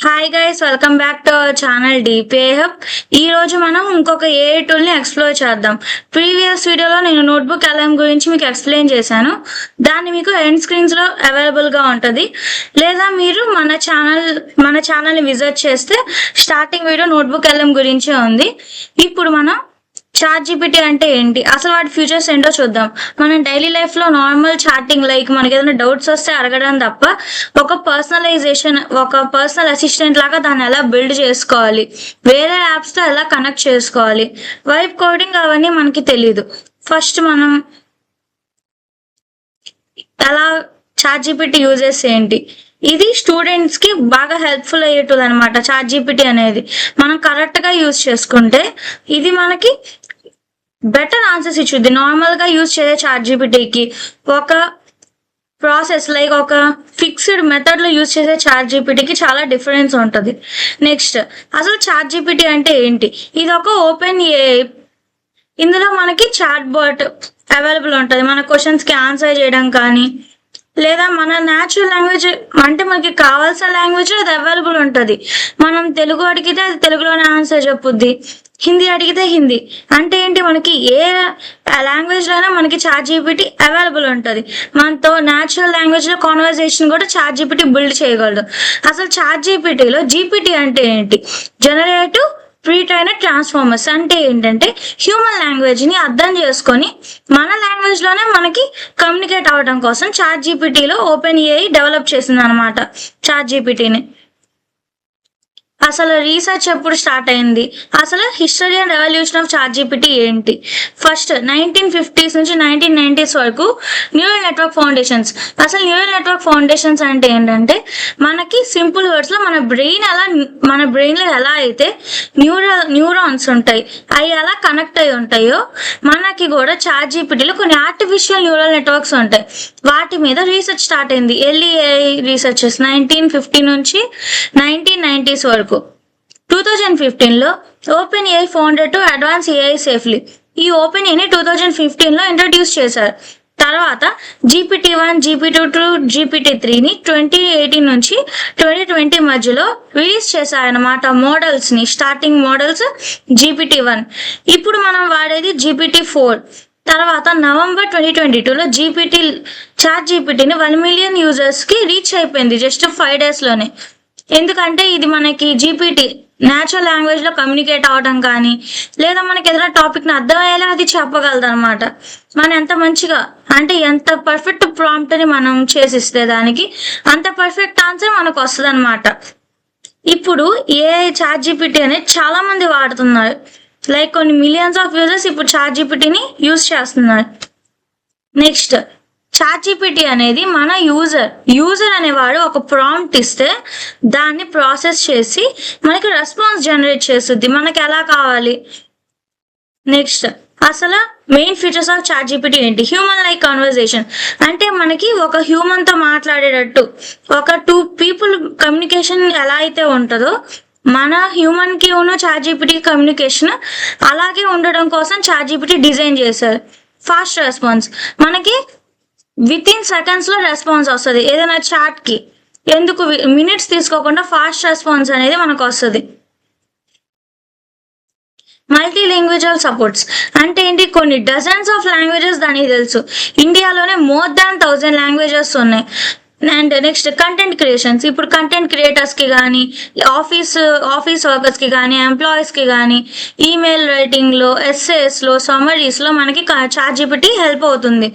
Hi guys, welcome back to our channel DPI hub. ఈ రోజు మనం ఇంకొక ఏఐ టూల్ ని ఎక్స్ప్లోర్ చేద్దాం. ప్రీవియస్ వీడియోలో నేను నోట్బుక్ ఎల్ఎం గురించి మీకు ఎక్స్ప్లెయిన్ చేశాను. దాన్ని మీకు ఎండ్ స్క్రీన్స్ లో అవైలబుల్ గా ఉంటది. లేదా మీరు మన ఛానల్ ని విజిట్ చేస్తే స్టార్టింగ్ వీడియో నోట్బుక్ ఎల్ఎం గురించే ఉంది. ఇప్పుడు మనం చాట్ జీపీటీ అంటే ఏంటి, అసలు వాటి ఫ్యూచర్స్ ఏంటో చూద్దాం. మనం డైలీ లైఫ్ లో నార్మల్ చాటింగ్, లైక్ మనకి ఏదైనా డౌట్స్ వస్తే అడగడం తప్ప ఒక పర్సనల్ అసిస్టెంట్ లాగా దాన్ని ఎలా బిల్డ్ చేసుకోవాలి, వేరే యాప్స్ తో ఎలా కనెక్ట్ చేసుకోవాలి, వైబ్ కోడింగ్ అవన్నీ మనకి తెలియదు. ఫస్ట్ మనం ఎలా చాట్ జీపీటీ యూజెస్ ఏంటి, ఇది స్టూడెంట్స్ కి బాగా హెల్ప్ఫుల్ అయ్యే టూల్ అనమాట. చాట్ జీపీటీ అనేది మనం కరెక్ట్ గా యూజ్ చేసుకుంటే ఇది మనకి బెటర్ ఆన్సర్స్ ఇచ్చుద్ది. నార్మల్ గా యూజ్ చేసే చాట్ జీపీటీకి ఒక ప్రాసెస్, లైక్ ఒక ఫిక్స్డ్ మెథడ్ లో యూజ్ చేసే చాట్ జీపీటీకి చాలా డిఫరెన్స్ ఉంటుంది. నెక్స్ట్, అసలు చాట్ జీపీటీ అంటే ఏంటి? ఇది ఒక ఓపెన్ ఏఐ. ఇందులో మనకి చాట్ బాట్ అవైలబుల్ ఉంటుంది. మన క్వశ్చన్స్ కి ఆన్సర్ చేయడం కానీ, లేదా మన న్యాచురల్ లాంగ్వేజ్ అంటే మనకి కావాల్సిన లాంగ్వేజ్ అది అవైలబుల్ ఉంటుంది. మనం తెలుగు అడిగితే అది తెలుగులోనే ఆన్సర్ చెప్పుద్ది, హిందీ అడిగితే హిందీ. అంటే ఏంటి, మనకి ఏ లాంగ్వేజ్ లో అయినా మనకి చాట్ జీపీటీ అవైలబుల్ ఉంటుంది. మనతో న్యాచురల్ లాంగ్వేజ్ లో కాన్వర్సేషన్ కూడా చాట్ జీపీటీ బిల్డ్ చేయగలదు. అసలు చాట్ జీపీటీలో జీపీటీ అంటే ఏంటి? Generative pre trained transformers. అంటే ఏంటంటే హ్యూమన్ లాంగ్వేజ్ ని అర్థం చేసుకొని మన లాంగ్వేజ్ లోనే మనకి కమ్యూనికేట్ అవ్వడం కోసం చాట్ జీపీటీలో ఓపెన్ ఏఐ డెవలప్ చేసింది అనమాట చాట్ జీపీటీని. అసలు రీసెర్చ్ ఎప్పుడు స్టార్ట్ అయింది, అసలు history and revolution of chat GPT ఏంటి? ఫస్ట్ 1950s నుంచి 1990s వరకు న్యూరల్ నెట్వర్క్ ఫౌండేషన్స్. అసలు న్యూరల్ నెట్వర్క్ ఫౌండేషన్స్ అంటే ఏంటంటే మనకి సింపుల్ వర్డ్స్ లో మన బ్రెయిన్ లో ఎలా అయితే న్యూరాన్స్ ఉంటాయి, అవి ఎలా కనెక్ట్ అయి ఉంటాయో మనకి కూడా చాట్ జీపీటీలో కొన్ని ఆర్టిఫిషియల్ న్యూరల్ నెట్వర్క్స్ ఉంటాయి. వాటి మీద రీసెర్చ్ స్టార్ట్ అయింది. ఎర్లీ ఏఐ రీసెర్చెస్ 1950 నుంచి 1990s వరకు. 2015 లో open AI founder to advance AI safely. ఈ ఓపెన్ ఏఐని 2015 లో ఇంట్రడ్యూస్ చేశారు. తర్వాత GPT-1, GPT-2, GPT-3ని 2018 నుంచి 2020 మధ్యలో రిలీజ్ చేశారనమాట మోడల్స్ ని. Starting models GPT-1. ఇప్పుడు మనం వాడేది GPT-4. తర్వాత నవంబర్ 2022లో చాట్ జీపీటీని 1 మిలియన్ యూజర్స్ కి రీచ్ అయిపోయింది జస్ట్ 5 days లోనే. ఎందుకంటే ఇది మనకి జీపీటీ న్యాచురల్ లాంగ్వేజ్ లో కమ్యూనికేట్ అవడం కానీ, లేదా మనకి ఏదైనా టాపిక్ ని అర్థమయ్యేలా అది చెప్పగలదు అనమాట. మనం ఎంత మంచిగా అంటే ఎంత పర్ఫెక్ట్ ప్రాంప్ట్ ని మనం చేసిస్తే దానికి అంత పర్ఫెక్ట్ ఆన్సర్ మనకు వస్తుంది అనమాట. ఇప్పుడు ఏఐ చాట్ జీపీటీ అనేది చాలా మంది వాడుతున్నారు. లైక్ కొన్ని మిలియన్స్ ఆఫ్ యూజర్స్ ఇప్పుడు చాట్ జీపీటీని యూజ్ చేస్తున్నారు. నెక్స్ట్, చాట్ జీపీటీ అనేది మన యూజర్ అనేవాడు ఒక ప్రాంప్ట్ ఇస్తే దాన్ని ప్రాసెస్ చేసి మనకి రెస్పాన్స్ జనరేట్ చేస్తుంది మనకి ఎలా కావాలి. నెక్స్ట్, అసలు main features of chat GPT ఏంటి? Human like conversation. అంటే మనకి ఒక హ్యూమన్ తో మాట్లాడేటట్టు, ఒక 2 people కమ్యూనికేషన్ ఎలా అయితే ఉంటుందో మన హ్యూమన్ కి ఉన్న చాట్ జీపీటీ కమ్యూనికేషన్ అలాగే ఉండడం కోసం చాట్ జీపీటీ డిజైన్ చేశారు. ఫాస్ట్ రెస్పాన్స్, మనకి విత్ ఇన్ సెకండ్స్ లో రెస్పాన్స్ వస్తుంది ఏదైనా చాట్ కి. ఎందుకు మినిట్స్ తీసుకోకుండా ఫాస్ట్ రెస్పాన్స్ అనేది మనకు వస్తుంది. మల్టీ లాంగ్వేజల్ సపోర్ట్స్ అంటే ఏంటి? కొన్ని డజన్స్ ఆఫ్ లాంగ్వేజెస్ దానికి తెలుసు. ఇండియాలోనే more than 1000 లాంగ్వేజెస్ ఉన్నాయి. And next, content creations. ఇప్పుడు కంటెంట్ క్రియేటర్స్ కి కానీ, ఆఫీస్ వర్కర్స్ కి కానీ, ఎంప్లాయీస్ కి కానీ, ఈమెయిల్ రైటింగ్ లో, ఎస్ఏస్ లో, సమ్మరీస్ లో మనకి చాట్ జీపీటీ హెల్ప్ అవుతుంది.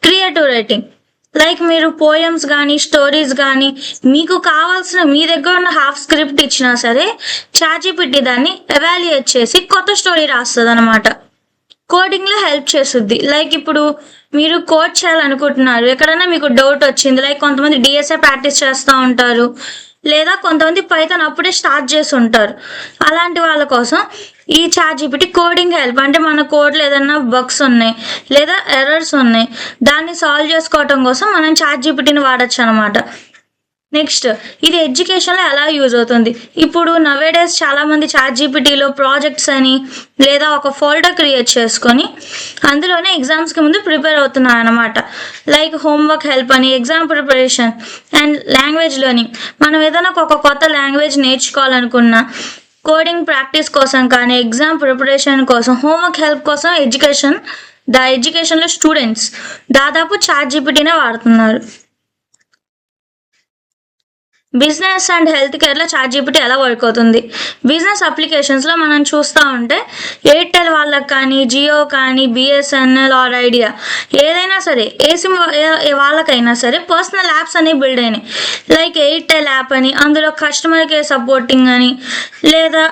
క్రియేటివ్ రైటింగ్, లైక్ మీరు పోయమ్స్ కానీ, స్టోరీస్ కానీ, మీకు కావాల్సిన మీ దగ్గర ఉన్న హాఫ్ స్క్రిప్ట్ ఇచ్చినా సరే చాట్ జీపీటీ దాన్ని ఎవాల్యుయేట్ చేసి కొత్త స్టోరీ రాస్తుంది అనమాట. కోడింగ్ లో హెల్ప్ చేస్తుంది. లైక్ ఇప్పుడు మీరు కోడ్ చేయాలనుకుంటున్నారు, ఎక్కడైనా మీకు డౌట్ వచ్చింది, లైక్ కొంతమంది డిఎస్ఏ ప్రాక్టీస్ చేస్తూ ఉంటారు, లేదా కొంతమంది పైథాన్ అప్పుడే స్టార్ట్ చేసి ఉంటారు. అలాంటి వాళ్ళ కోసం ఈ చాట్ జీపీటీ కోడింగ్ హెల్ప్. అంటే మన కోడ్లో ఏదైనా బగ్స్ ఉన్నాయి లేదా ఎర్రర్స్ ఉన్నాయి, దాన్ని సాల్వ్ చేసుకోవటం కోసం మనం చాట్ జీపీటీని వాడచ్చు అనమాట. నెక్స్ట్ ఇది ఎడ్యుకేషన్లో ఎలా యూజ్ అవుతుంది. ఇప్పుడు నవేడేస్ చాలామంది చాట్ జీపీటీలో ప్రాజెక్ట్స్ అని లేదా ఒక ఫోల్డర్ క్రియేట్ చేసుకొని అందులోనే ఎగ్జామ్స్కి ముందు ప్రిపేర్ అవుతున్నారు అనమాట. లైక్ హోంవర్క్ హెల్ప్ అని, exam preparation and language learning. మనం ఏదైనా ఒక కొత్త లాంగ్వేజ్ నేర్చుకోవాలనుకున్నా, కోడింగ్ ప్రాక్టీస్ కోసం కానీ, ఎగ్జామ్ ప్రిపరేషన్ కోసం, హోంవర్క్ హెల్ప్ కోసం ఎడ్యుకేషన్లో స్టూడెంట్స్ దాదాపు చాట్ జీపీటీనే వాడుతున్నారు. బిజినెస్ అండ్ హెల్త్ కేర్లో చాట్ జీపీటీ ఎలా వర్క్ అవుతుంది. బిజినెస్ అప్లికేషన్స్లో మనం చూస్తూ ఉంటే ఎయిర్టెల్ వాళ్ళకి కానీ, జియో కానీ, బిఎస్ఎన్ఎల్ ఆర్ ఐడియా ఏదైనా సరే, ఏ సిమ్ వాళ్ళకైనా సరే పర్సనల్ యాప్స్ అనేవి బిల్డ్ అయినాయి. లైక్ ఎయిర్టెల్ యాప్ అని, అందులో కస్టమర్ కేర్ సపోర్టింగ్ అని, లేదా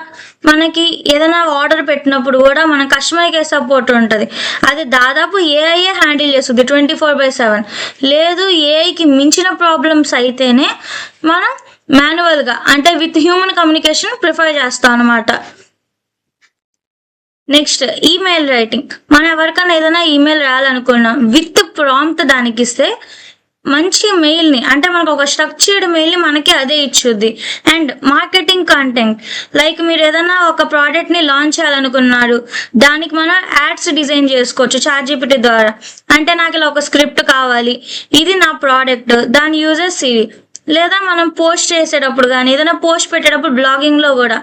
మనకి ఏదైనా ఆర్డర్ పెట్టినప్పుడు కూడా మన కస్టమర్ కేర్ సపోర్ట్ ఉంటుంది. అది దాదాపు ఏఐఏ హ్యాండిల్ చేస్తుంది 24/7. లేదు ఏఐకి మించిన ప్రాబ్లమ్స్ అయితేనే మనం మాన్యువల్గా అంటే విత్ హ్యూమన్ కమ్యూనికేషన్ ప్రిఫర్ చేస్తాం అనమాట. Next email writing. మనం ఎవరికైనా ఏదైనా ఈమెయిల్ రాయాలనుకున్నాం, విత్ ప్రాంప్ట్ దానికి ఇస్తే మంచి మెయిల్ని అంటే మనకు ఒక స్ట్రక్చర్డ్ మెయిల్ని మనకి అదే ఇచ్చుద్ది. అండ్ మార్కెటింగ్ కంటెంట్, లైక్ మీరు ఏదైనా ఒక ప్రోడక్ట్ని లాంచ్ చేయాలనుకున్నారు, దానికి మనం యాడ్స్ డిజైన్ చేసుకోవచ్చు చాట్ జీపీటీ ద్వారా. అంటే నాకు ఇలా ఒక స్క్రిప్ట్ కావాలి, ఇది నా ప్రోడక్ట్, దాని యూజర్స్ ఇవి. లేదా మనం పోస్ట్ చేసేటప్పుడు కానీ, ఏదైనా పోస్ట్ పెట్టేటప్పుడు బ్లాగింగ్లో కూడా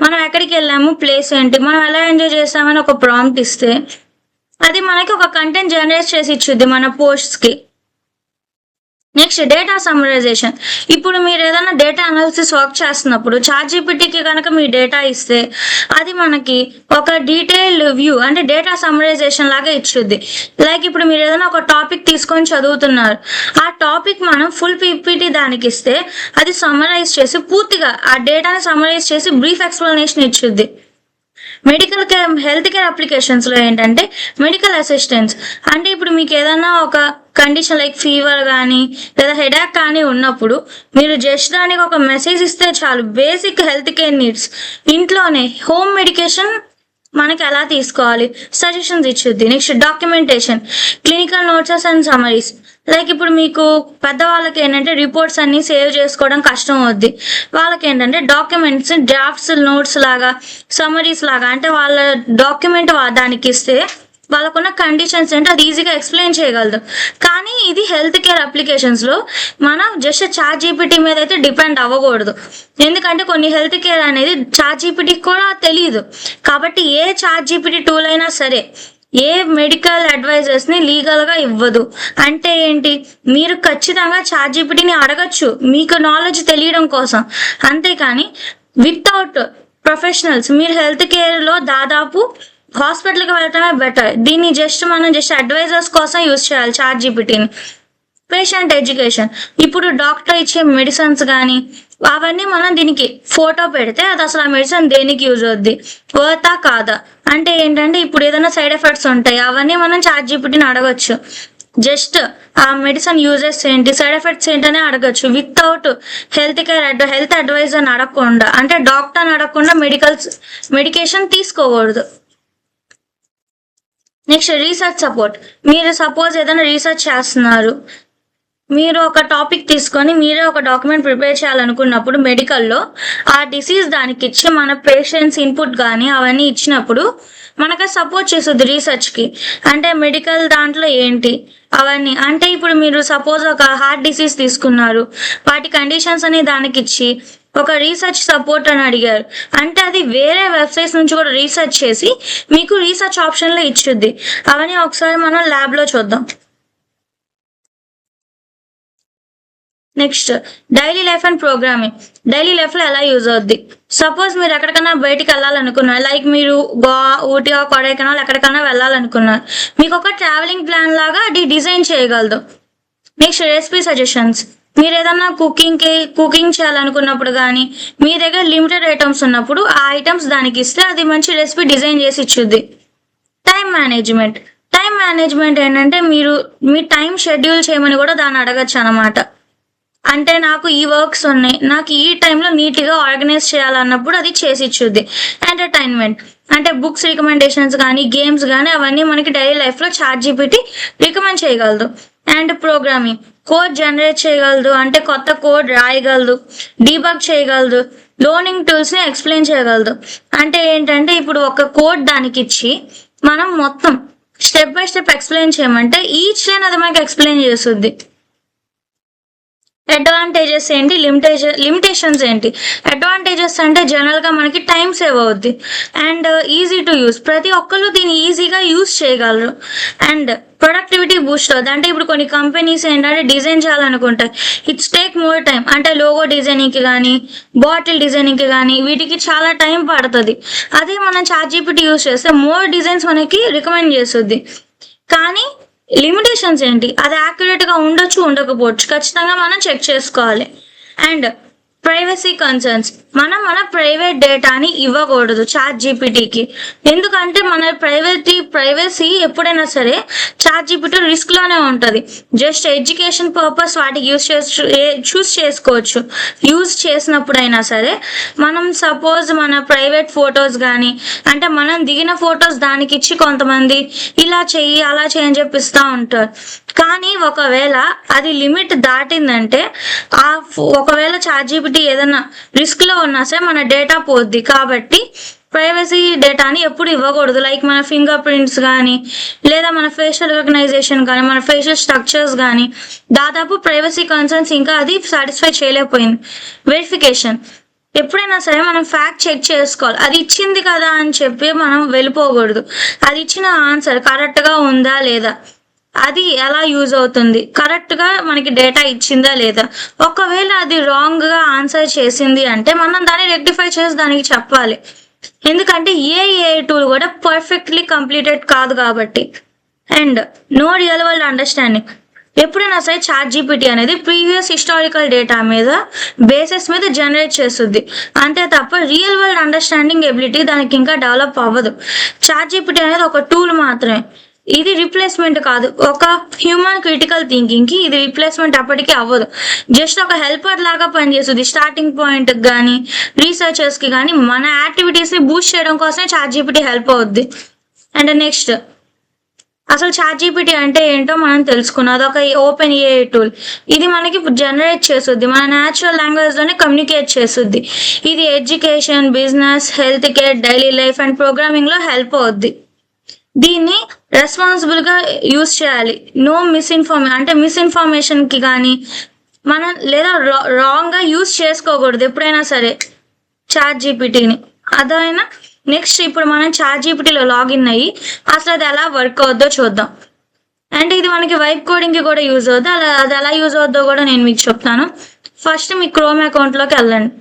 మనం ఎక్కడికి వెళ్ళాము, ప్లేస్ ఏంటి, మనం ఎలా ఎంజాయ్ చేసామని ఒక ప్రాంప్ట్ ఇస్తే అది మనకి ఒక కంటెంట్ జనరేట్ చేసి ఇచ్చుద్ది మన పోస్ట్స్కి. Next data summarisation. ఇప్పుడు మీరు ఏదైనా డేటా అనాలిసిస్ వర్క్ చేస్తున్నప్పుడు చాట్ జీపీటీకి కనుక మీ డేటా ఇస్తే అది మనకి ఒక డీటెయిల్డ్ వ్యూ అంటే డేటా సమ్మరైజేషన్ లాగా ఇచ్చుద్ది. లైక్ ఇప్పుడు మీరు ఏదైనా ఒక టాపిక్ తీసుకొని చదువుతున్నారు, ఆ టాపిక్ మనం ఫుల్ పీపీటీ దానికి ఇస్తే అది సమ్మరైజ్ చేసి పూర్తిగా ఆ డేటాని సమ్మరైజ్ చేసి బ్రీఫ్ ఎక్స్ప్లెనేషన్ ఇచ్చుద్ది. మెడికల్ కేర్ హెల్త్ కేర్ అప్లికేషన్స్లో ఏంటంటే మెడికల్ అసిస్టెంట్స్. అంటే ఇప్పుడు మీకు ఏదైనా ఒక కండిషన్ లైక్ ఫీవర్ కానీ లేదా హెడేక్ కానీ ఉన్నప్పుడు మీరు జస్ట్ దానికి ఒక మెసేజ్ ఇస్తే చాలు, బేసిక్ హెల్త్ కేర్ నీడ్స్ ఇంట్లోనే హోమ్ మెడికేషన్ మనకి ఎలా తీసుకోవాలి సజెషన్స్ ఇచ్చుద్ది. Next documentation, clinical notes and summaries. Like ఇప్పుడు మీకు పెద్దవాళ్ళకి ఏంటంటే రిపోర్ట్స్ అన్ని సేవ్ చేసుకోవడం కష్టం అవుద్ది, వాళ్ళకి ఏంటంటే డాక్యుమెంట్స్ డ్రాఫ్ట్స్ నోట్స్ లాగా సమరీస్ లాగా అంటే వాళ్ళ డాక్యుమెంట్ దానికి ఇస్తే వాళ్ళకున్న కండిషన్స్ ఏంటో అది ఈజీగా ఎక్స్ప్లెయిన్ చేయగలదు. కానీ ఇది హెల్త్ కేర్ అప్లికేషన్స్లో మనం జస్ట్ చాట్ జీపీటీ మీద అయితే డిపెండ్ అవ్వకూడదు. ఎందుకంటే కొన్ని హెల్త్ కేర్ అనేది చాట్ జీపీటీకి కూడా తెలియదు. కాబట్టి ఏ చాట్ జీపీటీ టూల్ అయినా సరే ఏ మెడికల్ అడ్వైజర్స్ని లీగల్గా ఇవ్వదు. అంటే ఏంటి, మీరు ఖచ్చితంగా చాట్ జీపీటీని అడగచ్చు మీకు నాలెడ్జ్ తెలియడం కోసం, అంతేకాని వితౌట్ ప్రొఫెషనల్స్ మీరు హెల్త్ కేర్లో దాదాపు హాస్పిటల్కి వెళ్ళటమే బెటర్. దీన్ని మనం జస్ట్ అడ్వైజర్స్ కోసం యూజ్ చేయాలి చాట్ జీపీటీని. పేషెంట్ ఎడ్యుకేషన్, ఇప్పుడు డాక్టర్ ఇచ్చే మెడిసిన్స్ కానీ అవన్నీ మనం దీనికి ఫోటో పెడితే అది అసలు ఆ మెడిసిన్ దేనికి యూజ్ అవుద్ది, వర్తా కాదా, అంటే ఏంటంటే ఇప్పుడు ఏదైనా సైడ్ ఎఫెక్ట్స్ ఉంటాయి అవన్నీ మనం చాట్ జీపీటీని అడగచ్చు. జస్ట్ ఆ మెడిసిన్ యూజెస్ ఏంటి, సైడ్ ఎఫెక్ట్స్ ఏంటనే అడగచ్చు. వితౌట్ హెల్త్ అడ్వైజర్ని అడగకుండా అంటే డాక్టర్ని అడగకుండా మెడికేషన్ తీసుకోకూడదు. Next research support. మీరు సపోజ్ ఏదైనా రీసెర్చ్ చేస్తున్నారు, మీరు ఒక టాపిక్ తీసుకొని మీరే ఒక డాక్యుమెంట్ ప్రిపేర్ చేయాలనుకున్నప్పుడు మెడికల్లో ఆ డిసీజ్ దానికి ఇచ్చి మన పేషెంట్స్ ఇన్పుట్ కానీ అవన్నీ ఇచ్చినప్పుడు మనకు సపోర్ట్ చేస్తుంది రీసెర్చ్కి. అంటే మెడికల్ దాంట్లో ఏంటి అవన్నీ అంటే ఇప్పుడు మీరు సపోజ్ ఒక హార్ట్ డిసీజ్ తీసుకున్నారు, వాటి కండిషన్స్ అని దానికి ఇచ్చి ఒక రీసెర్చ్ సపోర్ట్ అని అడిగారు అంటే అది వేరే వెబ్సైట్స్ నుంచి కూడా రీసెర్చ్ చేసి మీకు రీసెర్చ్ ఆప్షన్లో ఇచ్చుద్ది. అవన్నీ ఒకసారి మనం ల్యాబ్లో చూద్దాం. Next daily life and programming. Daily లైఫ్లో ఎలా యూజ్ అవుద్ది. సపోజ్ మీరు ఎక్కడికైనా బయటికి వెళ్ళాలనుకున్నారు, లైక్ మీరు గోవా, ఊటీ, కొడైకెనాల్ ఎక్కడికైనా వెళ్ళాలనుకున్నారు, మీకు ఒక ట్రావెలింగ్ ప్లాన్ లాగా అది డిజైన్ చేయగలదు. Next recipe suggestions. మీరు ఏదన్నా కుకింగ్ చేయాలనుకున్నప్పుడు కానీ మీ దగ్గర లిమిటెడ్ ఐటమ్స్ ఉన్నప్పుడు ఆ ఐటమ్స్ దానికి ఇస్తే అది మంచి రెసిపీ డిజైన్ చేసి ఇచ్చుద్ది. టైం మేనేజ్మెంట్ ఏంటంటే మీరు మీ టైం షెడ్యూల్ చేయమని కూడా దాన్ని అడగచ్చు అనమాట. అంటే నాకు ఈ వర్క్స్ ఉన్నాయి, నాకు ఈ టైంలో నీట్గా ఆర్గనైజ్ చేయాలన్నప్పుడు అది చేసి ఇచ్చుద్ది. ఎంటర్టైన్మెంట్ అంటే బుక్స్ రికమెండేషన్స్ కానీ గేమ్స్ కానీ అవన్నీ మనకి డైలీ లైఫ్లో చాట్ జీపీటీ రికమెండ్ చేయగలదు. అండ్ ప్రోగ్రామింగ్ కోడ్ జనరేట్ చేయగలదు, అంటే కొత్త కోడ్ రాయగలదు, డీబగ్ చేయగలదు, లోనింగ్ టూల్స్ని ఎక్స్ప్లెయిన్ చేయగలదు. అంటే ఏంటంటే ఇప్పుడు ఒక కోడ్ దానికి ఇచ్చి మనం మొత్తం స్టెప్ బై స్టెప్ ఎక్స్ప్లెయిన్ చేయమంటే ఈచ్ లైన్ అది మనకి ఎక్స్ప్లెయిన్ చేస్తుంది. అడ్వాంటేజెస్ ఏంటి, లిమిటేషన్స్ ఏంటి? అడ్వాంటేజెస్ అంటే జనరల్గా మనకి టైం సేవ్ అవుద్ది అండ్ ఈజీ టు యూస్, ప్రతి ఒక్కరు దీన్ని ఈజీగా యూస్ చేయగలరు. అండ్ ప్రొడక్టివిటీ బూస్ట్ అవుతుంది. అంటే ఇప్పుడు కొన్ని కంపెనీస్ ఏంటంటే డిజైన్ చేయాలనుకుంటాయి, ఇట్స్ టేక్ మోర్ టైం. అంటే లోగో డిజైనింగ్కి కానీ బాటిల్ డిజైనింగ్కి కానీ వీటికి చాలా టైం పడుతుంది. అదే మనం ChatGPT యూస్ చేస్తే మోర్ డిజైన్స్ మనకి రికమెండ్ చేస్తుంది. కానీ లిమిటేషన్స్ ఏంటి, అది యాక్యురేట్గా ఉండొచ్చు, ఉండకపోవచ్చు, ఖచ్చితంగా మనం చెక్ చేసుకోవాలి. అండ్ ప్రైవసీ కన్సర్న్స్, మనం మన ప్రైవేట్ డేటాని ఇవ్వకూడదు ChatGPTకి. ఎందుకంటే మన ప్రైవసీ ఎప్పుడైనా సరే ChatGPT రిస్క్లోనే ఉంటుంది. జస్ట్ ఎడ్యుకేషన్ పర్పస్ వాటికి చూస్ చేసుకోవచ్చు. యూజ్ చేసినప్పుడైనా సరే మనం సపోజ్ మన ప్రైవేట్ ఫొటోస్ కానీ, అంటే మనం దిగిన ఫొటోస్ దానికి ఇచ్చి కొంతమంది ఇలా చెయ్యి అలా చేయని చెప్పిస్తూ ఉంటారు. కానీ ఒకవేళ అది లిమిట్ దాటిందంటే ఒకవేళ ChatGPT ఏదైనా రిస్క్లో ఉన్నా సరే మన డేటా పోద్ది. కాబట్టి ప్రైవసీ డేటాని ఎప్పుడు ఇవ్వకూడదు. లైక్ మన ఫింగర్ ప్రింట్స్ కానీ, లేదా మన ఫేషియల్ రికగ్నైజేషన్ కానీ, మన ఫేషియల్ స్ట్రక్చర్స్ కానీ, దాదాపు ప్రైవసీ కన్సర్న్స్ ఇంకా అది సాటిస్ఫై చేయలేకపోయింది. వెరిఫికేషన్, ఎప్పుడైనా సరే మనం ఫ్యాక్ట్ చెక్ చేసుకోవాలి. అది ఇచ్చింది కదా అని చెప్పి మనం వెళ్ళిపోకూడదు. అది ఇచ్చిన ఆన్సర్ కరెక్ట్గా ఉందా లేదా, అది ఎలా యూజ్ అవుతుంది, కరెక్ట్గా మనకి డేటా ఇచ్చిందా లేదా. ఒకవేళ అది రాంగ్గా ఆన్సర్ చేసింది అంటే మనం దాన్ని రెక్టిఫై చేసి దానికి చెప్పాలి. ఎందుకంటే ఏ టూల్ కూడా పర్ఫెక్ట్లీ కంప్లీటెడ్ కాదు కాబట్టి. And no real world understanding, ఎప్పుడైనా సరే ChatGPT అనేది ప్రీవియస్ హిస్టారికల్ డేటా మీద బేసిస్ మీద జనరేట్ చేస్తుంది, అంతే తప్ప రియల్ వరల్డ్ అండర్స్టాండింగ్ ఎబిలిటీ దానికి ఇంకా డెవలప్ అవ్వదు. ChatGPT అనేది ఒక టూల్ మాత్రమే, ఇది రిప్లేస్మెంట్ కాదు. ఒక హ్యూమన్ క్రిటికల్ థింకింగ్కి ఇది రిప్లేస్మెంట్ అప్పటికీ అవ్వదు. జస్ట్ ఒక హెల్పర్ లాగా పనిచేస్తుంది. స్టార్టింగ్ పాయింట్కి కానీ రీసెర్చర్స్కి కానీ మన యాక్టివిటీస్ని బూస్ట్ చేయడం కోసమే ChatGPT హెల్ప్ అవుద్ది. అండ్ నెక్స్ట్, అసలు ChatGPT అంటే ఏంటో మనం తెలుసుకున్నాం. అదొక ఓపెన్ AI టూల్. ఇది మనకి జనరేట్ చేస్తుంది, మన న్యాచురల్ లాంగ్వేజ్లోనే కమ్యూనికేట్ చేస్తుంది. ఇది education, business, health care, daily life and ప్రోగ్రామింగ్లో హెల్ప్ అవుద్ది. దీన్ని రెస్పాన్సిబుల్గా యూస్ చేయాలి. నో అంటే మిస్ఇన్ఫర్మేషన్కి కానీ మనం లేదా రాంగ్గా యూస్ చేసుకోకూడదు ఎప్పుడైనా సరే ChatGPTని. అదైనా నెక్స్ట్ ఇప్పుడు మనం ChatGPTలో లాగిన్ అయ్యి అసలు అది ఎలా వర్క్ అవుద్దో చూద్దాం. అంటే ఇది మనకి వైబ్ కోడింగ్కి కూడా యూజ్ అవుద్ది. అది ఎలా యూజ్ అవుద్దో కూడా నేను మీకు చెప్తాను. ఫస్ట్ మీ క్రోమ్ అకౌంట్లోకి వెళ్ళండి.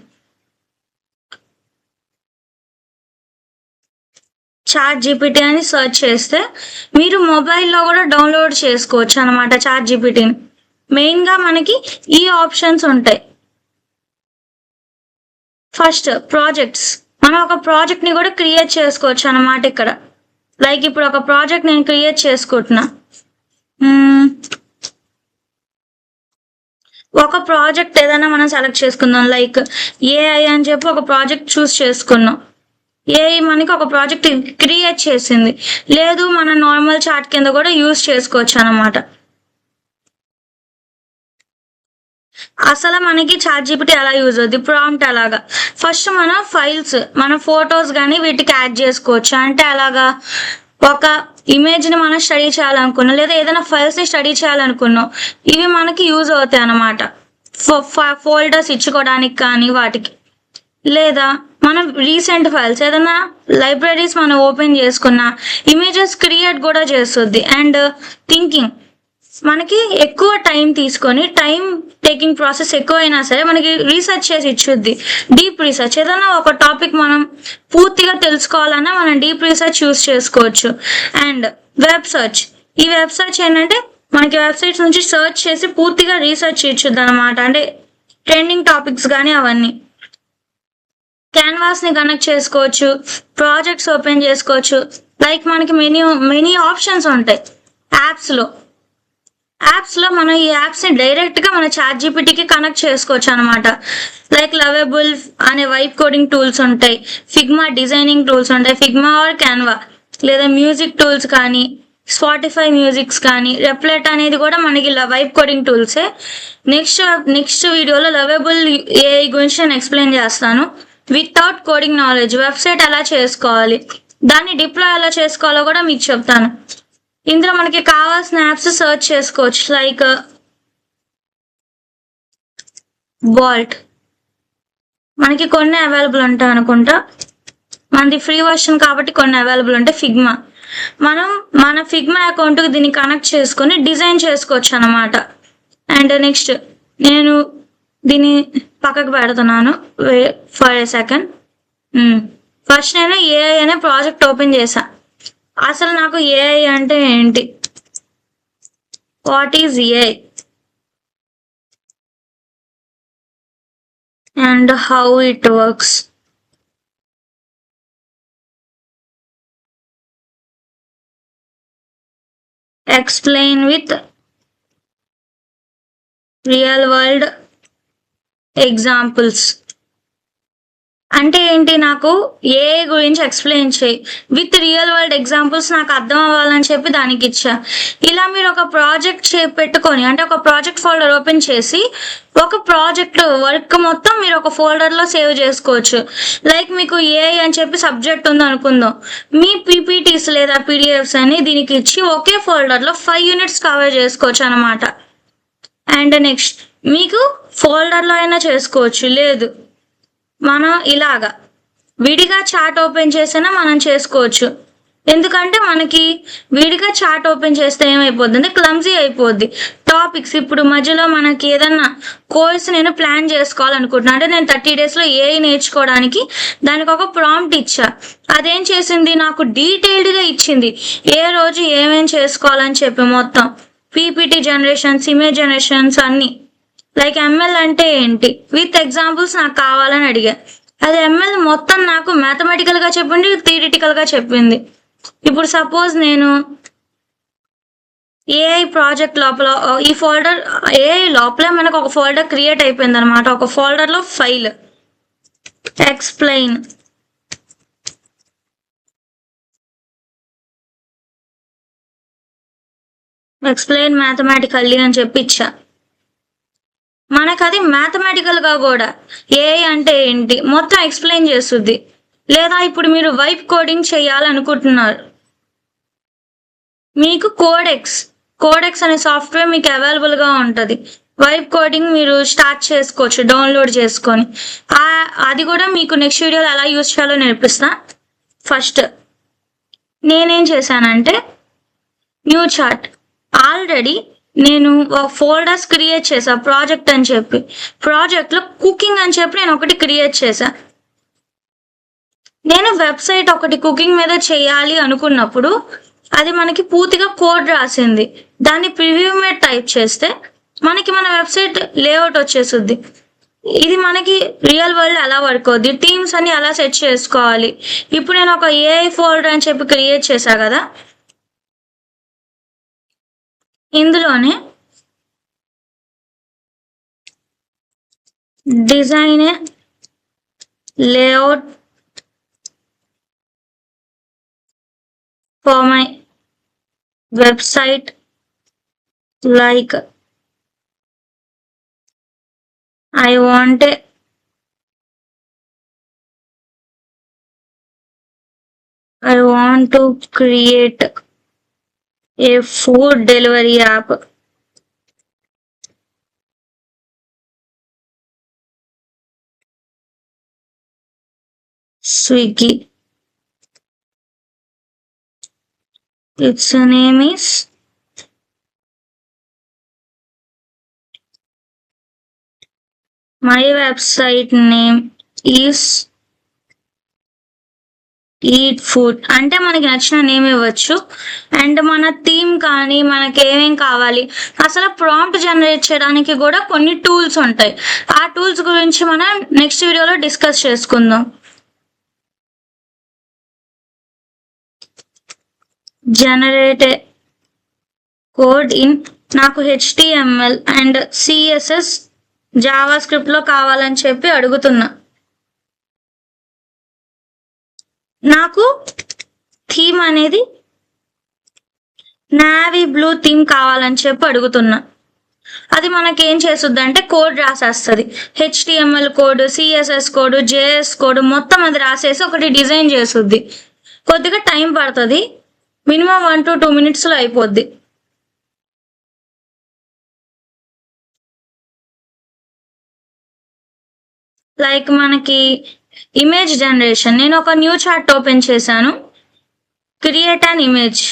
ChatGPT అని సెర్చ్ చేస్తే మీరు మొబైల్లో కూడా డౌన్లోడ్ చేసుకోవచ్చు అనమాట ChatGPTని. మెయిన్గా మనకి ఈ ఆప్షన్స్ ఉంటాయి. ఫస్ట్ ప్రాజెక్ట్స్, మనం ఒక ప్రాజెక్ట్ని కూడా క్రియేట్ చేసుకోవచ్చు అనమాట ఇక్కడ. లైక్ ఇప్పుడు ఒక ప్రాజెక్ట్ నేను క్రియేట్ చేసుకుంటున్నా. ఒక ప్రాజెక్ట్ ఏదైనా మనం సెలెక్ట్ చేసుకుందాం. లైక్ AI అని చెప్పి ఒక ప్రాజెక్ట్ చూస్ చేసుకున్నాం. AI మనకి ఒక ప్రాజెక్ట్ క్రియేట్ చేసింది. లేదు మన నార్మల్ చాట్ కింద కూడా యూజ్ చేసుకోవచ్చు అనమాట. అసలు మనకి ChatGPT ఎలా యూజ్ అవుతుంది, ప్రాంప్ట్ అలాగా. ఫస్ట్ మన ఫైల్స్, మన ఫొటోస్ కానీ వీటికి యాడ్ చేసుకోవచ్చు. అంటే అలాగా ఒక ఇమేజ్ని మనం స్టడీ చేయాలనుకున్నాం, లేదా ఏదైనా ఫైల్స్ని స్టడీ చేయాలనుకున్నాం, ఇవి మనకి యూజ్ అవుతాయి అన్నమాట. ఫోల్డర్స్ ఇచ్చుకోవడానికి కానీ వాటికి. లేదా మనం రీసెంట్ ఫైల్స్ ఏదైనా లైబ్రరీస్ మనం ఓపెన్ చేసుకున్న ఇమేజెస్ క్రియేట్ కూడా చేస్తుంది. అండ్ థింకింగ్, మనకి ఎక్కువ టైం తీసుకొని టైం టేకింగ్ ప్రాసెస్ ఎక్కువైనా సరే మనకి రీసెర్చ్ చేసి ఇచ్చుద్ది. డీప్ రీసెర్చ్, ఏదైనా ఒక టాపిక్ మనం పూర్తిగా తెలుసుకోవాలన్నా మనం డీప్ రీసెర్చ్ యూస్ చేసుకోవచ్చు. అండ్ వెబ్ సర్చ్, ఈ వెబ్ సర్చ్ ఏంటంటే మనకి వెబ్సైట్స్ నుంచి సర్చ్ చేసి పూర్తిగా రీసెర్చ్ ఇచ్చుద్ది అనమాట. అంటే ట్రెండింగ్ టాపిక్స్ కానీ అవన్నీ. క్యాన్వాస్ని కనెక్ట్ చేసుకోవచ్చు, ప్రాజెక్ట్స్ ఓపెన్ చేసుకోవచ్చు. లైక్ మనకి మెనీ ఆప్షన్స్ ఉంటాయి యాప్స్లో మనం ఈ యాప్స్ని డైరెక్ట్గా మన ChatGPTకి కనెక్ట్ చేసుకోవచ్చు అనమాట. లైక్ లవబుల్ అనే వైబ్ కోడింగ్ టూల్స్ ఉంటాయి, ఫిగ్మా డిజైనింగ్ టూల్స్ ఉంటాయి, ఫిగ్మా ఆర్ క్యాన్వా, లేదా మ్యూజిక్ టూల్స్ కానీ, స్పాటిఫై మ్యూజిక్స్ కానీ రెప్లెట్ అనేది కూడా మనకి వైబ్ కోడింగ్ టూల్సే. నెక్స్ట్ వీడియోలో లవబుల్ ఏఐ గురించి నేను ఎక్స్ప్లెయిన్ చేస్తాను. వితౌట్ కోడింగ్ నాలెడ్జ్ వెబ్సైట్ ఎలా చేసుకోవాలి, దాన్ని డిప్లాయ్ ఎలా చేసుకోవాలో కూడా మీకు చెప్తాను. ఇందులో మనకి కావాల్సిన యాప్స్ సర్చ్ చేసుకోవచ్చు. లైక్ వాల్ట్, మనకి కొన్ని అవైలబుల్ ఉంటాయి అనుకుంటా, మనది ఫ్రీ వర్షన్ కాబట్టి కొన్ని అవైలబుల్ ఉంటాయి. ఫిగ్మా, మనం మన ఫిగ్మా అకౌంట్కి దీన్ని కనెక్ట్ చేసుకొని డిజైన్ చేసుకోవచ్చు అనమాట. అండ్ నెక్స్ట్ నేను దీన్ని పక్కకు పెడుతున్నాను ఫర్ ఏ సెకండ్. ఫస్ట్ నేను ఏఐ అనే ప్రాజెక్ట్ ఓపెన్ చేశా. అసలు నాకు ఏఐ అంటే ఏంటి, what is AI and how it works. Explain with real world examples. అంటే ఏంటి, నాకు ఏఐ గురించి ఎక్స్ప్లెయిన్ చేయి విత్ రియల్ వరల్డ్ ఎగ్జాంపుల్స్, నాకు అర్థం అవ్వాలని చెప్పి దానికి ఇచ్చా. ఇలా మీరు ఒక ప్రాజెక్ట్ పెట్టుకొని, అంటే ఒక ప్రాజెక్ట్ ఫోల్డర్ ఓపెన్ చేసి ఒక ప్రాజెక్ట్ వర్క్ మొత్తం మీరు ఒక ఫోల్డర్లో సేవ్ చేసుకోవచ్చు. లైక్ మీకు ఏఐ అని చెప్పి సబ్జెక్ట్ ఉంది అనుకుందాం, మీ పీపీటీస్ లేదా పీడిఎఫ్స్ అని దీనికి ఇచ్చి ఒకే ఫోల్డర్లో 5 యూనిట్స్ కవర్ చేసుకోవచ్చు అనమాట. అండ్ నెక్స్ట్ మీకు ఫోల్డర్లో అయినా చేసుకోవచ్చు, లేదు మనం ఇలాగా విడిగా చాట్ ఓపెన్ చేసినా మనం చేసుకోవచ్చు. ఎందుకంటే మనకి విడిగా చాట్ ఓపెన్ చేస్తే ఏమైపోద్ది అంటే క్లమ్జీ అయిపోద్ది. టాపిక్స్ ఇప్పుడు మధ్యలో మనకి ఏదన్నా కోర్స్ నేను ప్లాన్ చేసుకోవాలనుకుంటున్నాను, అంటే నేను 30 daysలో ఏఐ నేర్చుకోవడానికి దానికి ఒక ప్రాంప్ట్ ఇచ్చా. అదేం చేసింది, నాకు డీటెయిల్డ్గా ఇచ్చింది ఏ రోజు ఏమేం చేసుకోవాలని చెప్పి మొత్తం పీపీటీ జనరేషన్స్, ఇమేజ్ జనరేషన్స్ అన్నీ. లైక్ ఎంఎల్ అంటే ఏంటి విత్ ఎగ్జాంపుల్స్ నాకు కావాలని అడిగా. అది ఎంఎల్ మొత్తం నాకు మ్యాథమెటికల్గా చెప్పింది, థియరిటికల్గా చెప్పింది. ఇప్పుడు సపోజ్ నేను ఏఐ ప్రాజెక్ట్ లోపల ఈ ఫోల్డర్, ఏఐ లోపలే మనకు ఒక ఫోల్డర్ క్రియేట్ అయిపోయింది అనమాట. ఒక ఫోల్డర్లో ఫైల్ ఎక్స్ప్లెయిన్, ఎక్స్ప్లెయిన్ మ్యాథమెటికల్లీ అని చెప్పి ఇచ్చా. మనకు అది మ్యాథమెటికల్గా కూడా ఏఐ అంటే ఏంటి మొత్తం ఎక్స్ప్లెయిన్ చేస్తుంది. లేదా ఇప్పుడు మీరు వైబ్ కోడింగ్ చేయాలనుకుంటున్నారు, మీకు కోడెక్స్ అనే సాఫ్ట్వేర్ మీకు అవైలబుల్గా ఉంటుంది. వైబ్ కోడింగ్ మీరు స్టార్ట్ చేసుకోవచ్చు డౌన్లోడ్ చేసుకొని. అది కూడా మీకు నెక్స్ట్ వీడియోలో ఎలా యూజ్ చేయాలో నేర్పిస్తా. ఫస్ట్ నేనేం చేశానంటే న్యూ చార్ట్, ఆల్రెడీ నేను ఫోల్డర్స్ క్రియేట్ చేసా ప్రాజెక్ట్ అని చెప్పి. ప్రాజెక్ట్లో కుకింగ్ అని చెప్పి నేను ఒకటి క్రియేట్ చేశా. నేను వెబ్సైట్ ఒకటి కుకింగ్ మీద చేయాలి అనుకున్నప్పుడు అది మనకి పూర్తిగా కోడ్ రాసింది. దాన్ని ప్రివ్యూ మీద టైప్ చేస్తే మనకి మన వెబ్సైట్ లేఅవుట్ వచ్చేస్తుంది. ఇది మనకి రియల్ వరల్డ్ ఎలా వర్క్ అవుద్ది, టీమ్స్ అని ఎలా సెట్ చేసుకోవాలి. ఇప్పుడు నేను ఒక ఏఐ ఫోల్డర్ అని చెప్పి క్రియేట్ చేశా కదా, ఇందులోనే design layout for my website like I want to create a food delivery app. Swiggy. Its name is my website name is eat food. అంటే మనకి నచ్చిన నేమ్ ఇవ్వచ్చు. అండ్ మన థీమ్ కానీ మనకి ఏమేం కావాలి, అసలు ప్రాంప్ట్ జనరేట్ చేయడానికి కూడా కొన్ని టూల్స్ ఉంటాయి. ఆ టూల్స్ గురించి మనం నెక్స్ట్ వీడియోలో డిస్కస్ చేసుకుందాం. జనరేట్ కోడ్ ఇన్, నాకు HTML అండ్ CSS జావా స్క్రిప్ట్లో కావాలని చెప్పి అడుగుతున్నా. నాకు థీమ్ అనేది నావీ బ్లూ థీమ్ కావాలని చెప్పి అడుగుతున్నా. అది మనకేం చేస్తుంది అంటే కోడ్ రాసేస్తుంది. HTML code, CSS code, JS code మొత్తం అది రాసేసి ఒకటి డిజైన్ చేస్తుంది. కొద్దిగా టైం పడుతుంది, మినిమం 1 to 2 minutesలో అయిపోద్ది. లైక్ మనకి ఇమేజ్ జనరేషన్, నేను ఒక న్యూ చార్ట్ ఓపెన్ చేశాను. క్రియేట్ అన్ ఇమేజ్,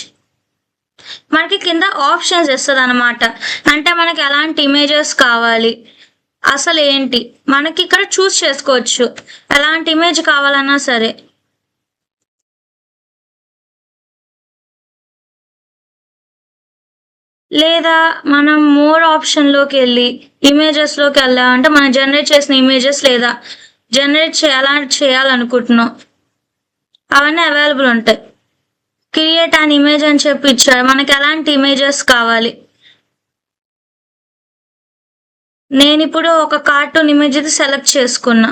మనకి కింద ఆప్షన్స్ ఇస్తుంది అనమాట. అంటే మనకి ఎలాంటి ఇమేజెస్ కావాలి, అసలు ఏంటి మనకి ఇక్కడ చూస్ చేసుకోవచ్చు ఎలాంటి ఇమేజ్ కావాలన్నా సరే. లేదా మనం మోర్ ఆప్షన్లోకి వెళ్ళి ఇమేజెస్లోకి వెళ్ళామంటే మనం జనరేట్ చేసిన ఇమేజెస్ లేదా జనరేట్ చేయాలనుకుంటున్నాం అవన్నీ అవైలబుల్ ఉంటాయి. క్రియేట్ అన్ ఇమేజ్ అని చెప్పి ఇచ్చారు, మనకి ఎలాంటి ఇమేజెస్ కావాలి. నేను ఇప్పుడు ఒక కార్టూన్ ఇమేజ్ ఇది సెలెక్ట్ చేసుకున్నా.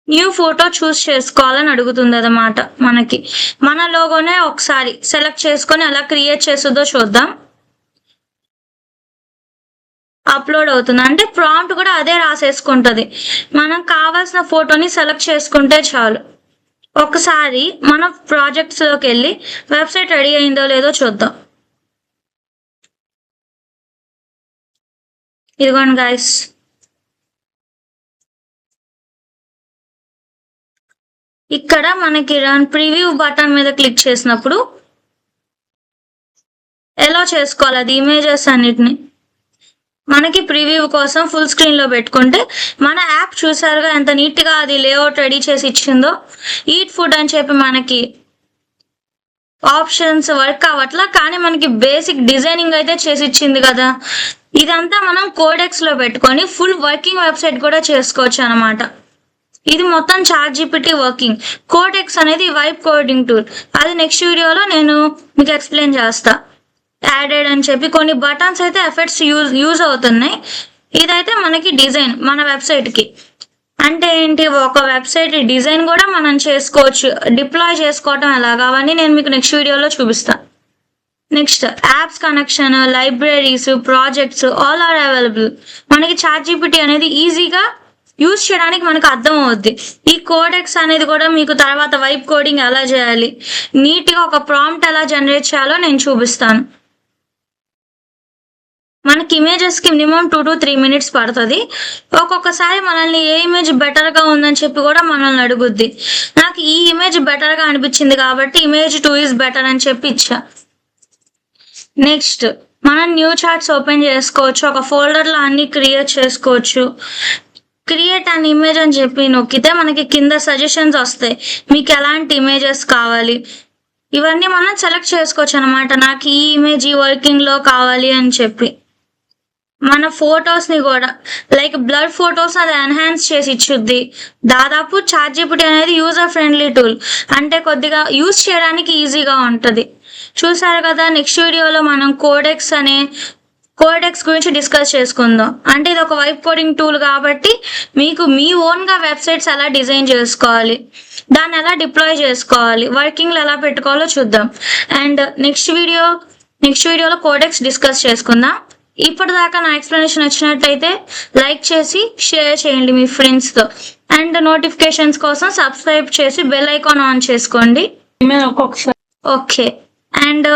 న్యూ ఫోటో చూస్ చేసుకోవాలని అడుగుతుంది అన్నమాట. మనకి మన లోగోనే ఒకసారి సెలెక్ట్ చేసుకొని ఎలా క్రియేట్ చేస్తుందో చూద్దాం. అప్లోడ్ అవుతుంది అంటే ప్రాంప్ట్ కూడా అదే రాసేసుకుంటుంది. మనం కావాల్సిన ఫోటోని సెలెక్ట్ చేసుకుంటే చాలు. ఒకసారి మన ప్రాజెక్ట్స్లోకి వెళ్ళి వెబ్సైట్ రెడీ అయిందో లేదో చూద్దాం. ఇదిగోండి గైస్, ఇక్కడ మనకి రన్ ప్రివ్యూ బటన్ మీద క్లిక్ చేసినప్పుడు ఎలా చేసుకోవాలి అది ఇమేజెస్ అన్నిటిని మనకి ప్రివ్యూ కోసం ఫుల్ స్క్రీన్లో పెట్టుకుంటే మన యాప్ చూసారుగా ఎంత నీట్గా అది లేఅవుట్ రెడీ చేసి ఇచ్చిందో. ఈట్ ఫుడ్ అని చెప్పి మనకి ఆప్షన్స్ వర్క్ అవ్వట్లా, కానీ మనకి బేసిక్ డిజైనింగ్ అయితే చేసి ఇచ్చింది కదా. ఇదంతా మనం కోడెక్స్లో పెట్టుకొని ఫుల్ వర్కింగ్ వెబ్సైట్ కూడా చేసుకోవచ్చు అనమాట. ఇది మొత్తం ChatGPT వర్కింగ్. కోడెక్స్ అనేది వైబ్ కోడింగ్ టూల్, అది నెక్స్ట్ వీడియోలో నేను మీకు ఎక్స్ప్లెయిన్ చేస్తా. యాడెడ్ అని చెప్పి కొన్ని బటన్స్ అయితే ఎఫెక్ట్స్ యూజ్ అవుతున్నాయి. ఇదైతే మనకి డిజైన్ మన వెబ్సైట్కి. అంటే ఏంటి, ఒక వెబ్సైట్ డిజైన్ కూడా మనం చేసుకోవచ్చు, డిప్లాయ్ చేసుకోవటం ఎలాగా అవన్నీ నేను మీకు నెక్స్ట్ వీడియోలో చూపిస్తాను. Next apps connection, libraries, projects all are available. మనకి ChatGPT అనేది ఈజీగా యూజ్ చేయడానికి మనకు అర్థం అవుద్ది. ఈ కోడెక్స్ అనేది కూడా మీకు తర్వాత వైబ్ కోడింగ్ ఎలా చేయాలి, నీట్గా ఒక ప్రాంప్ట్ ఎలా జనరేట్ చేయాలో నేను చూపిస్తాను. మనకి ఇమేజెస్కి మినిమం 2 to 3 minutes పడుతుంది. ఒక్కొక్కసారి మనల్ని ఏ ఇమేజ్ బెటర్గా ఉందని చెప్పి కూడా మనల్ని అడుగుద్ది. నాకు ఈ ఇమేజ్ బెటర్గా అనిపించింది కాబట్టి ఇమేజ్ 2 is బెటర్ అని చెప్పి ఇచ్చా. నెక్స్ట్ మనం న్యూ చార్ట్స్ ఓపెన్ చేసుకోవచ్చు, ఒక ఫోల్డర్లో అన్ని క్రియేట్ చేసుకోవచ్చు. క్రియేట్ అన్ ఇమేజ్ అని చెప్పి నొక్కితే మనకి కింద సజెషన్స్ వస్తాయి, మీకు ఎలాంటి ఇమేజెస్ కావాలి ఇవన్నీ మనం సెలెక్ట్ చేసుకోవచ్చు అనమాట. నాకు ఈ ఇమేజ్ ఈ వర్కింగ్లో కావాలి అని చెప్పి. మన ఫొటోస్ని కూడా లైక్ బ్లర్ ఫొటోస్ అది ఎన్హాన్స్ చేసి ఇచ్చుద్ది. దాదాపు ChatGPT అనేది యూజర్ ఫ్రెండ్లీ టూల్, అంటే కొద్దిగా యూజ్ చేయడానికి ఈజీగా ఉంటుంది. చూసారు కదా, నెక్స్ట్ వీడియోలో మనం కోడెక్స్ గురించి డిస్కస్ చేసుకుందాం. అంటే ఇది ఒక వైబ్ కోడింగ్ టూల్ కాబట్టి మీకు మీ ఓన్గా వెబ్సైట్స్ ఎలా డిజైన్ చేసుకోవాలి, దాన్ని ఎలా డిప్లాయ్ చేసుకోవాలి, వర్కింగ్లో ఎలా పెట్టుకోవాలో చూద్దాం. అండ్ నెక్స్ట్ వీడియోలో కోడెక్స్ డిస్కస్ చేసుకుందాం. ఇప్పటిదాకా నా ఎక్స్ప్లెనేషన్ నచ్చినట్టయితే లైక్ చేసి షేర్ చేయండి మీ ఫ్రెండ్స్తో. అండ్ నోటిఫికేషన్స్ కోసం సబ్స్క్రైబ్ చేసి బెల్ ఐకాన్ ఆన్ చేసుకోండి. ఓకే, అండ్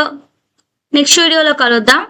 నెక్స్ట్ వీడియోలో కలుద్దాం.